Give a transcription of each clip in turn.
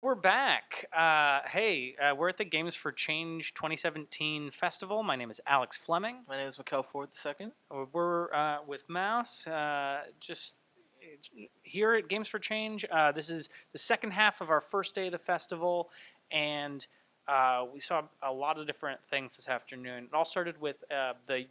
We're back. We're at the Games for Change 2017 festival. My name is Alex Fleming. My name is Mickell Ford II. We're with Mouse, just here at Games for Change. This is the second half of our first day of the festival, and we saw a lot of different things this afternoon. It all started with the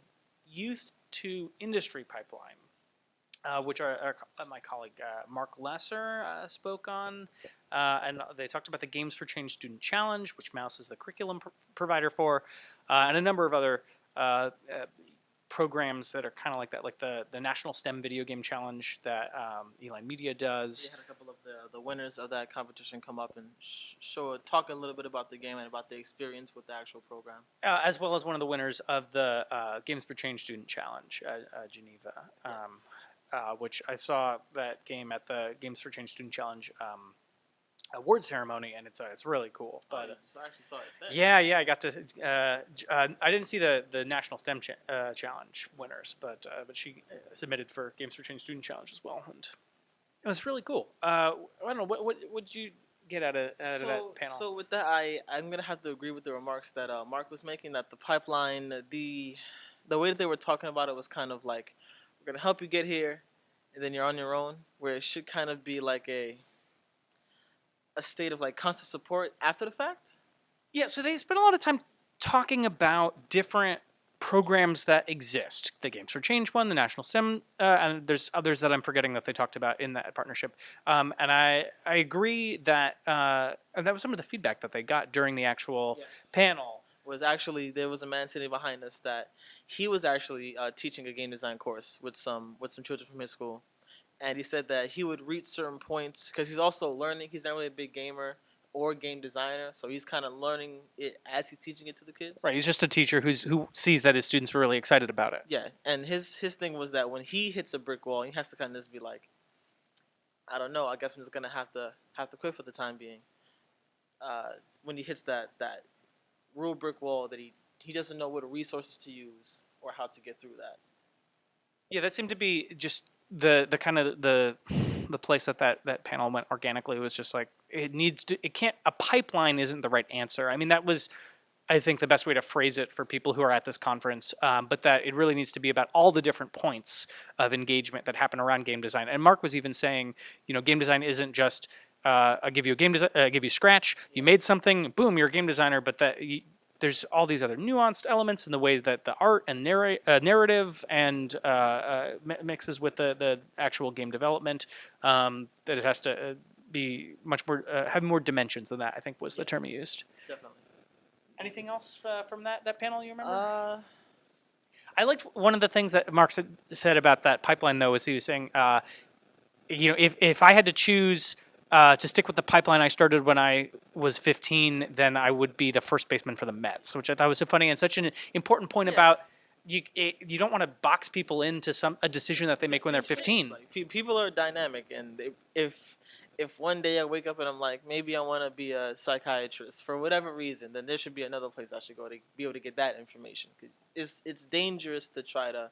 Youth to Industry pipeline, which my colleague Mark Lesser spoke on. And they talked about the Games for Change Student Challenge, which Mouse is the curriculum provider for, and a number of other programs that are kind of like that, like the National STEM Video Game Challenge that Eli Media does. We had a couple of the winners of that competition come up and talk a little bit about the game and about the experience with the actual program. As well as one of the winners of the Games for Change Student Challenge, Geneva. Yes. Which I saw that game at the Games for Change Student Challenge award ceremony, and it's really cool. But I actually saw it there. yeah, I got to. I didn't see the National STEM Challenge winners, but she submitted for Games for Change Student Challenge as well, and it was really cool. I don't know what did you get out of that panel? So with that, I'm gonna have to agree with the remarks that Mark was making. That the pipeline, the way that they were talking about it was kind of like, we're gonna help you get here, and then you're on your own. Where it should kind of be like a state of like constant support after the fact. Yeah, so they spent a lot of time talking about different programs that exist. The Games for Change one, the National STEM, and there's others that I'm forgetting that they talked about in that partnership. And I agree that and that was some of the feedback that they got during the actual panel. Was actually, there was a man sitting behind us that he was actually teaching a game design course with some children from his school, and he said that he would reach certain points because he's also learning. He's not really a big gamer or game designer, so he's kind of learning it as he's teaching it to the kids. Right, he's just a teacher who sees that his students are really excited about it. Yeah, and his thing was that when he hits a brick wall, he has to kind of just be like, I don't know. I guess I'm just gonna have to quit for the time being. When he hits that real brick wall, that he doesn't know what resources to use or how to get through that. Yeah, that seemed to be just the kind of the place that panel went organically. It was just like a pipeline isn't the right answer. I mean, that was, I think, the best way to phrase it for people who are at this conference, but that it really needs to be about all the different points of engagement that happen around game design. And Mark was even saying, game design isn't just I give you a game design, give you Scratch, you made something, boom, you're a game designer, but there's all these other nuanced elements in the ways that the art and narrative and mixes with the actual game development, that it has to be much more, have more dimensions than that, I think was the term he used. Definitely. Anything else from that panel you remember? I liked one of the things that Mark said about that pipeline, though, was he was saying, if I had to choose to stick with the pipeline I started when I was 15, then I would be the first baseman for the Mets, which I thought was so funny and such an important point about you don't want to box people into a decision that they make when they're 15. Like, people are dynamic, and if one day I wake up and I'm like, maybe I want to be a psychiatrist for whatever reason, then there should be another place I should go to be able to get that information. Because it's dangerous to try to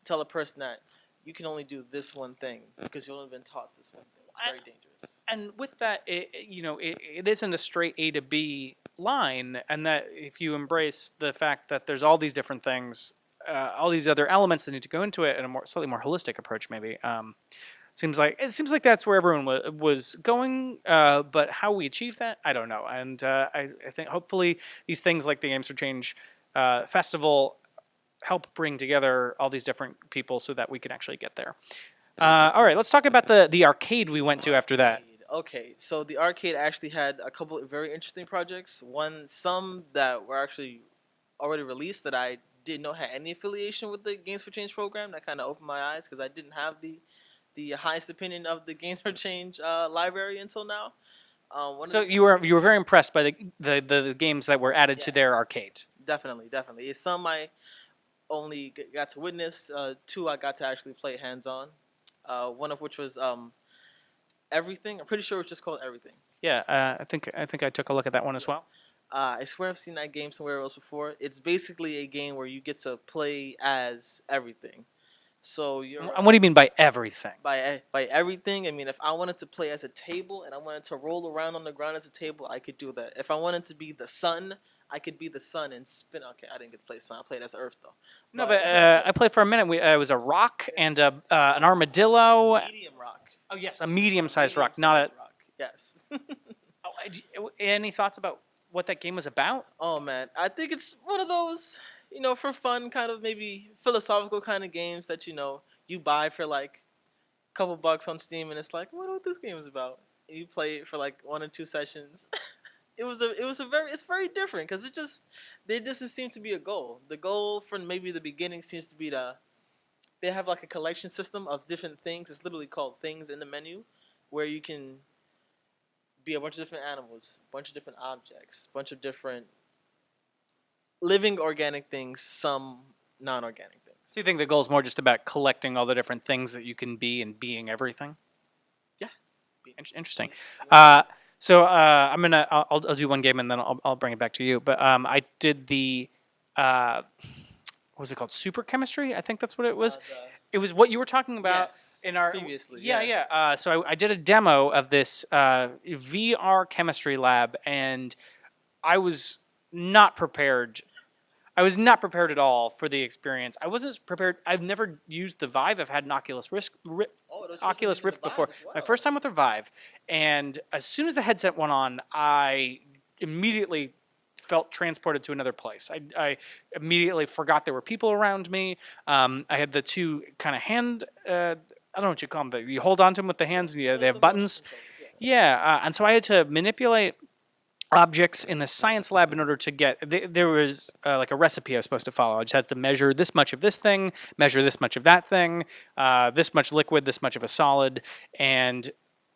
tell a person that you can only do this one thing because you've only been taught this one thing. It's very dangerous. And with that, it isn't a straight A to B line, and that if you embrace the fact that there's all these different things, all these other elements that need to go into it, and a slightly more holistic approach, maybe. Seems like that's where everyone was going, but how we achieve that, I don't know. And I think hopefully these things like the Games for Change festival help bring together all these different people so that we can actually get there. All right, let's talk about the arcade we went to after that. Okay, so the arcade actually had a couple of very interesting projects. Some that were actually already released that I didn't know had any affiliation with the Games for Change program. That kind of opened my eyes because I didn't have the highest opinion of the Games for Change library until now. So you were very impressed by the games that were added to their arcade. Definitely. It's some I only got to witness. Two I got to actually play hands-on. One of which was Everything. I'm pretty sure it's just called Everything. Yeah, I think I took a look at that one as well. I swear I've seen that game somewhere else before. It's basically a game where you get to play as everything. So you're And what do you mean by everything? by everything. I mean, if I wanted to play as a table and I wanted to roll around on the ground as a table, I could do that. If I wanted to be the sun, I could be the sun and spin. Okay, I didn't get to play sun. I played as Earth though. No, but I played for a minute. It was a rock and an armadillo. Medium rock. Oh yes, a medium-sized rock, not a. rock. Yes. Any thoughts about what that game was about? Oh man, I think it's one of those, for fun, kind of maybe philosophical kind of games that you buy for like a couple bucks on Steam, and it's like, I wonder what this game is about. And you play it for like 1 or 2 sessions. It's very different because there doesn't seem to be a goal. The goal from maybe the beginning seems to be they have like a collection system of different things. It's literally called things in the menu, where you can be a bunch of different animals, a bunch of different objects, a bunch of different living organic things, some non-organic things. So you think the goal is more just about collecting all the different things that you can be and being everything? Yeah. Interesting. I'll do one game and then I'll bring it back to you. But I did the what was it called? Super chemistry? I think that's what it was. It was what you were talking about in our previously. Yeah, yes. yeah. So I did a demo of this VR chemistry lab, and I was not prepared. I was not prepared at all for the experience. I wasn't prepared. I've never used the Vive. I've had an Oculus Rift before. Well. My first time with the Vive, and as soon as the headset went on, I immediately felt transported to another place. I immediately forgot there were people around me. I had the two kind of hand. I don't know what you call them. You hold on to them with the hands. They have buttons. Yeah, and so I had to manipulate objects in the science lab in order to get. There was like a recipe I was supposed to follow. I just had to measure this much of this thing, measure this much of that thing, this much liquid, this much of a solid, and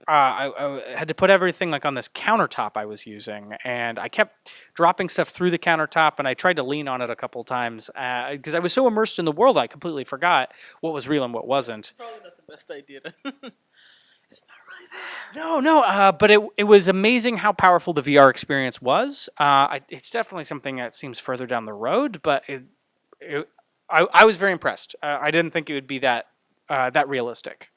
I had to put everything like on this countertop I was using, and I kept dropping stuff through the countertop, and I tried to lean on it a couple times because I was so immersed in the world I completely forgot what was real and what wasn't. Probably not the best idea. It's not really No, there. no, but it was amazing how powerful the VR experience was. It's definitely something that seems further down the road, but I was very impressed. I didn't think it would be that realistic.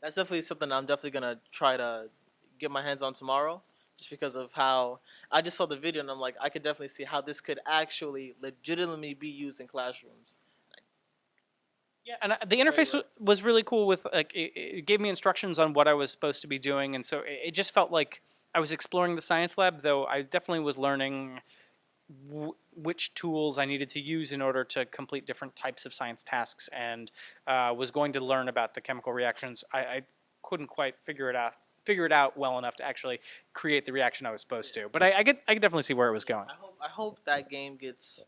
That's definitely something I'm definitely gonna try to get my hands on tomorrow, just because of how I just saw the video and I'm like, I could definitely see how this could actually legitimately be used in classrooms. Yeah, and the interface was really cool. With like, it gave me instructions on what I was supposed to be doing, and so it just felt like I was exploring the science lab. Though I definitely was learning which tools I needed to use in order to complete different types of science tasks, and was going to learn about the chemical reactions. I couldn't quite figure it out well enough to actually create the reaction I was supposed to. But I could definitely see where it was going. I hope that game gets,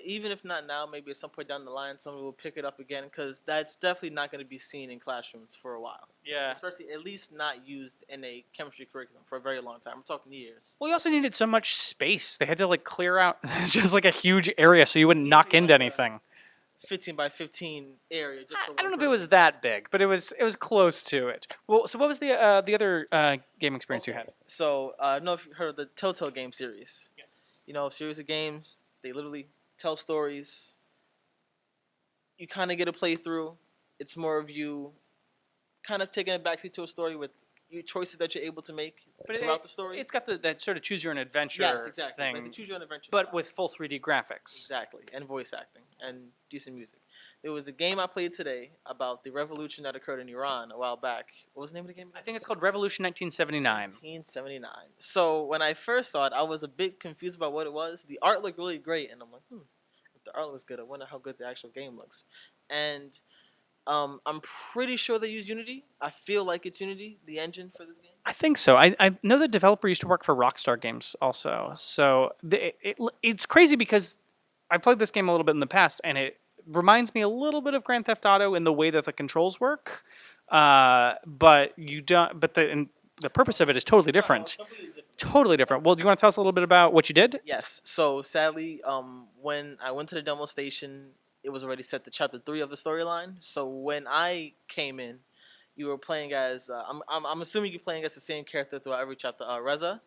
even if not now, maybe at some point down the line, someone will pick it up again, because that's definitely not going to be seen in classrooms for a while. Yeah. Especially at least not used in a chemistry curriculum for a very long time. I'm talking years. Well, you also needed so much space. They had to like clear out just like a huge area so you wouldn't knock into anything. 15 by 15 area. Just for I don't know one if it was person. that big, but it was close to it. Well, so what was the other game experience you had? So, I don't know if you've heard of the Telltale game series. Yes. Series of games. They literally tell stories. You kind of get a playthrough. It's more of you kind of taking a backseat to a story with your choices that you're able to make throughout the story. It's got that sort of choose your own adventure thing, Like the choose your own adventure but style. with full 3D graphics. Exactly, and voice acting and decent music. There was a game I played today about the revolution that occurred in Iran a while back. What was the name of the game? I think it's called Revolution 1979. 1979. So when I first saw it, I was a bit confused about what it was. The art looked really great, and I'm like, if the art looks good, I wonder how good the actual game looks. And I'm pretty sure they use Unity. I feel like it's Unity, the engine for this game. I think so. I know the developer used to work for Rockstar Games also. So it's crazy because I played this game a little bit in the past, and it reminds me a little bit of Grand Theft Auto in the way that the controls work. But you don't. But the purpose of it is totally different. Totally different. Well, do you want to tell us a little bit about what you did? Yes. So sadly, when I went to the demo station, it was already set to chapter 3 of the storyline. So when I came in, you were playing as I'm assuming you're playing as the same character throughout every chapter, Reza,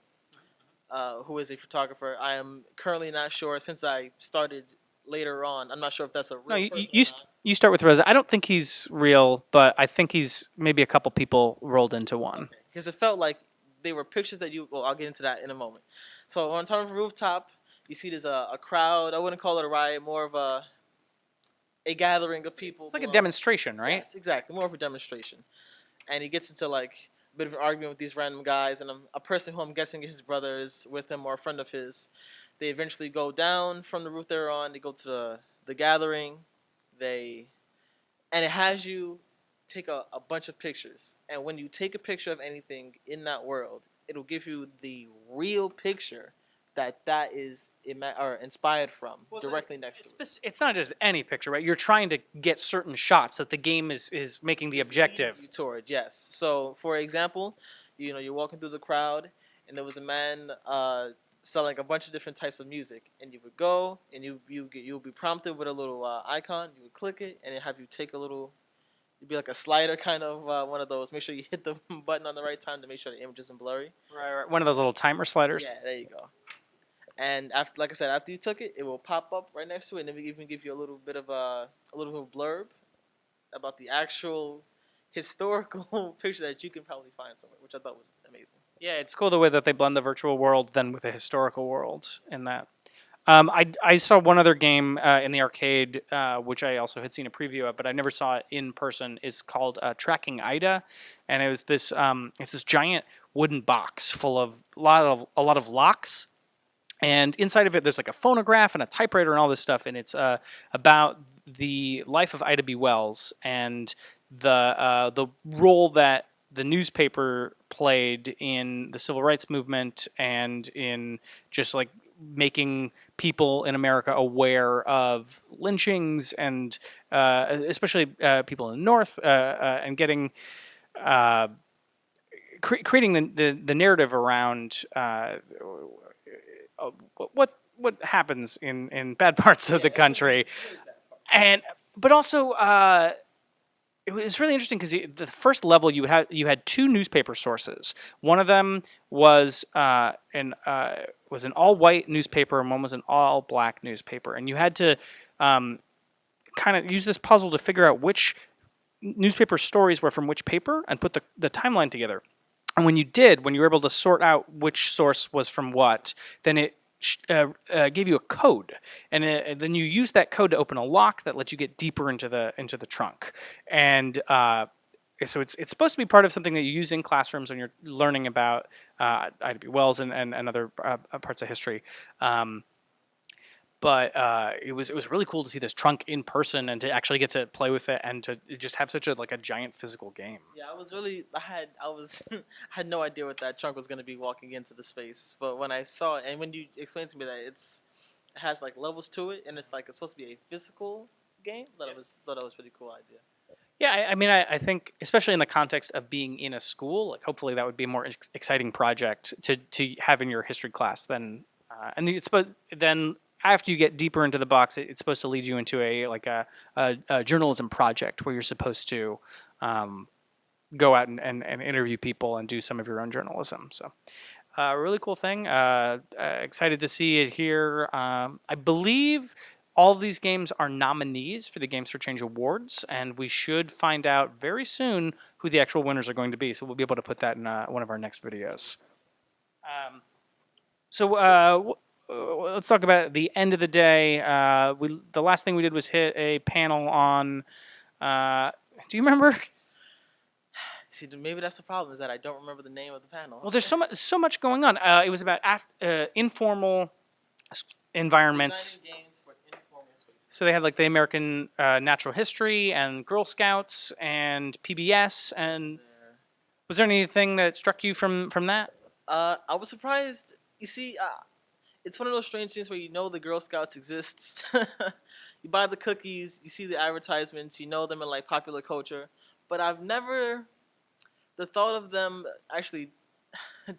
who is a photographer. I am currently not sure, since I started later on. I'm not sure if that's a real person or not. You start with Rosa. I don't think he's real, but I think he's maybe a couple people rolled into one. Because it felt like they were pictures that you. Well, I'll get into that in a moment. So on top of the rooftop, you see there's a crowd. I wouldn't call it a riot, more of a gathering of people. It's like a demonstration, right? Yes, exactly, more of a demonstration. And he gets into like a bit of an argument with these random guys, and a person who I'm guessing his brother is with him or a friend of his. They eventually go down from the roof they're on. They go to the gathering. They and it has you take a bunch of pictures. And when you take a picture of anything in that world, it'll give you the real picture that is or inspired from directly next to it. It's not just any picture, right? You're trying to get certain shots that the game is making the objective. Toward, yes. So, for example, you're walking through the crowd, and there was a man selling a bunch of different types of music, and you would go, and you'll be prompted with a little icon. You would click it, and it have you take a little. It'd be like a slider kind of one of those. Make sure you hit the button on the right time to make sure the image isn't blurry. Right. One of those little timer sliders. Yeah, there you go. And after, like I said, after you took it, it will pop up right next to it, and it even give you a little bit of a little blurb about the actual historical picture that you can probably find somewhere, which I thought was amazing. Yeah, it's cool the way that they blend the virtual world then with the historical world in that. I saw one other game in the arcade, which I also had seen a preview of, but I never saw it in person. It's called Tracking Ida, and it was this it's this giant wooden box full of a lot of locks. And inside of it, there's like a phonograph and a typewriter and all this stuff, and it's about the life of Ida B. Wells and the role that the newspaper played in the civil rights movement and in just like making people in America aware of lynchings and especially people in the North and getting creating the narrative around what happens in bad parts of the country, and but also it was really interesting because the first level you had two newspaper sources. One of them was an all white newspaper, and one was an all black newspaper, and you had to kind of use this puzzle to figure out which newspaper stories were from which paper and put the timeline together. And when you were able to sort out which source was from what, then it gave you a code, and then you use that code to open a lock that lets you get deeper into the trunk. And so it's supposed to be part of something that you use in classrooms when you're learning about Ida B. Wells and other parts of history. But it was really cool to see this trunk in person and to actually get to play with it and to just have such a giant physical game. Yeah, I had no idea what that trunk was going to be walking into the space. But when I saw it, and when you explained to me that it has like levels to it, and it's supposed to be a physical game, thought it was a pretty cool idea. Yeah, I mean, I think especially in the context of being in a school, like hopefully that would be a more exciting project to have in your history class than but then. After you get deeper into the box, it's supposed to lead you into a journalism project where you're supposed to go out and interview people and do some of your own journalism. So, really cool thing. Excited to see it here. I believe all of these games are nominees for the Games for Change Awards, and we should find out very soon who the actual winners are going to be. So we'll be able to put that in one of our next videos. Let's talk about the end of the day. The last thing we did was hit a panel on. Do you remember? See, maybe that's the problem, is that I don't remember the name of the panel. Well, there's so much going on. It was about informal environments. Games for informal spaces. So they had like the American Natural History and Girl Scouts and PBS. And was there anything that struck you from that? I was surprised. You see. It's one of those strange things where the Girl Scouts exists. You buy the cookies, you see the advertisements, you know them in like popular culture, but I've never the thought of them actually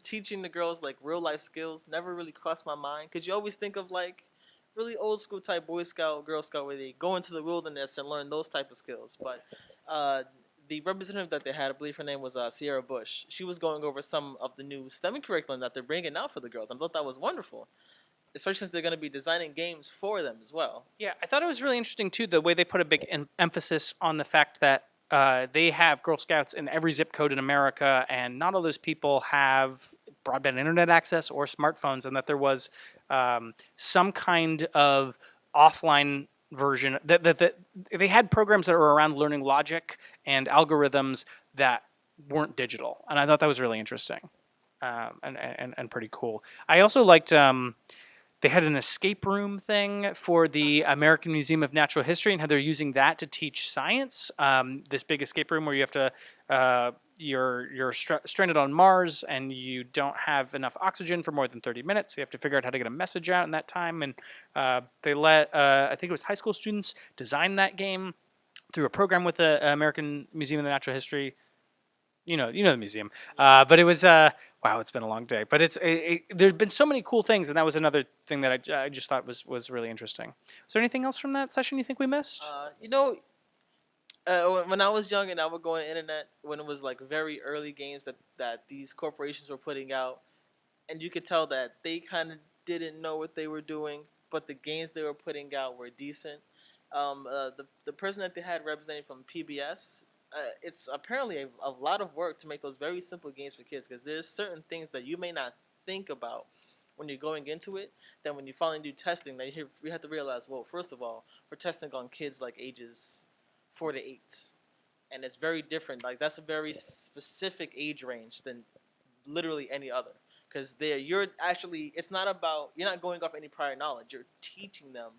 teaching the girls like real life skills never really crossed my mind. Cause you always think of like really old school type Boy Scout, Girl Scout, where they go into the wilderness and learn those type of skills. But the representative that they had, I believe her name was Sierra Bush. She was going over some of the new STEM curriculum that they're bringing out for the girls. I thought that was wonderful. especially since they're going to be designing games for them as well. Yeah, I thought it was really interesting too the way they put a big emphasis on the fact that they have Girl Scouts in every zip code in America, and not all those people have broadband internet access or smartphones, and that there was some kind of offline version that they had programs that were around learning logic and algorithms that weren't digital, and I thought that was really interesting and pretty cool. I also liked. They had an escape room thing for the American Museum of Natural History, and how they're using that to teach science. This big escape room where you have to, you're stranded on Mars, and you don't have enough oxygen for more than 30 minutes. So you have to figure out how to get a message out in that time. And they let, I think it was high school students, design that game through a program with the American Museum of Natural History. You know the museum. But it was wow, it's been a long day. But there's been so many cool things, and that was another thing that I just thought was really interesting. Was there anything else from that session you think we missed? When I was young and I would go on the internet when it was like very early games that these corporations were putting out, and you could tell that they kind of didn't know what they were doing, but the games they were putting out were decent. The person that they had representing from PBS, it's apparently a lot of work to make those very simple games for kids, because there's certain things that you may not think about when you're going into it. Then when you finally do testing, you have to realize, well, first of all, we're testing on kids like ages 4 to 8, and it's very different. Like that's a very specific age range than literally any other. Because it's not about, you're not going off any prior knowledge. You're teaching them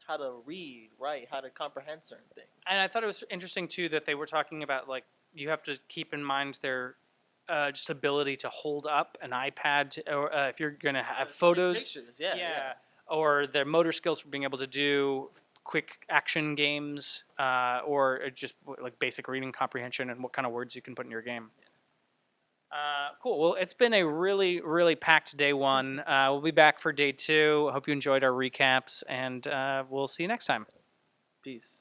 how to read, write, how to comprehend certain things. And I thought it was interesting too that they were talking about, like, you have to keep in mind their just ability to hold up an iPad, or if you're going to have photos, pictures, yeah, or their motor skills for being able to do quick action games, or just like basic reading comprehension and what kind of words you can put in your game. Cool. Well, it's been a really, really packed day one. We'll be back for day two. Hope you enjoyed our recaps, and we'll see you next time. Peace.